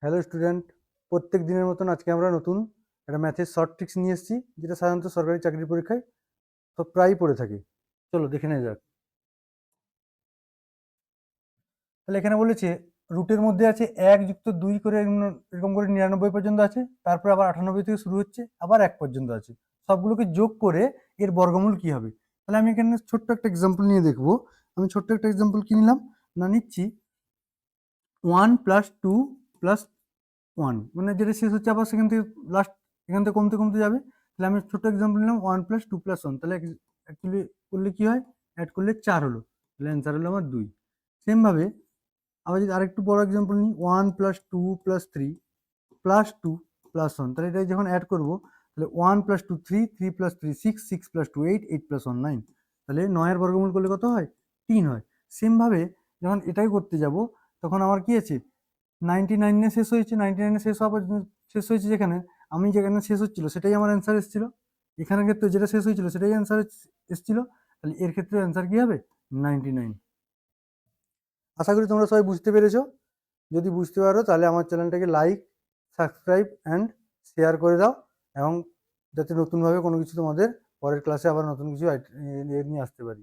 Hello student, প্রত্যেক দিনের মতন আজকে আমরা নতুন একটা ম্যাথের শর্ট ট্রিক্স নিয়ে এসেছি, যেটা সাধারণত সরকারি চাকরির পরীক্ষায় তো প্রায়ই পড়ে থাকে। চলো দেখে নেওয়া যাক। তাহলে এখানে বলেছে রুটের মধ্যে আছে 1 + 2 করে এরকম করে 99 পর্যন্ত আছে, তারপর আবার 98 থেকে শুরু হচ্ছে, আবার 1 পর্যন্ত আছে। সবগুলোকে যোগ করে এর বর্গমূল কি হবে। তাহলে আমি এখানে ছোট্ট একটা এক্সাম্পল নিয়ে দেখবো। আমি ছোট্ট একটা এক্সাম্পল কি নিলাম না, নিচ্ছি 1 + 2 + 1, মানে যেটা শেষ হচ্ছে আবার সেখান থেকে লাস্ট এখান থেকে কমতে কমতে যাবে। তাহলে আমি ছোট্ট এক্সাম্পল নিলাম 1 + 2 + 1, তাহলে অ্যাকচুয়ালি করলে কি হয়, অ্যাড করলে 4 হলো, তাহলে অ্যান্সার হলো আমার 2। সেমভাবে আবার যদি আরেকটু বড় এক্সাম্পল নিই 1 + 2 + 3 + 2 + 1, তাহলে এটা যখন অ্যাড করবো তাহলে 1 + 2 3, 3 + 3 6, 6 + 2 8, 8 + 1 9, তাহলে 9-এর বর্গমূল করলে কত হয়, 3 হয়। সেমভাবে যখন এটাই করতে যাব তখন আমার কি আছে, 99 শেষ হয়েছে, 99 শেষ হওয়ার পর শেষ হয়েছে যেখানে, আমি যেখানে শেষ হচ্ছিল সেটাই আমার অ্যান্সার এসেছিল। এখানের ক্ষেত্রে যেটা শেষ হয়েছিল সেটাই অ্যান্সার এসেছিল, তাহলে এর ক্ষেত্রে অ্যান্সার কি হবে, 99। আশা করি তোমরা সবাই বুঝতে পেরেছো। যদি বুঝতে পারো তাহলে আমার চ্যানেলটাকে লাইক, সাবস্ক্রাইব অ্যান্ড শেয়ার করে দাও, এবং যাতে নতুনভাবে কোনো কিছু তোমাদের পরের ক্লাসে আবার নতুন কিছু নিয়ে আসতে পারি।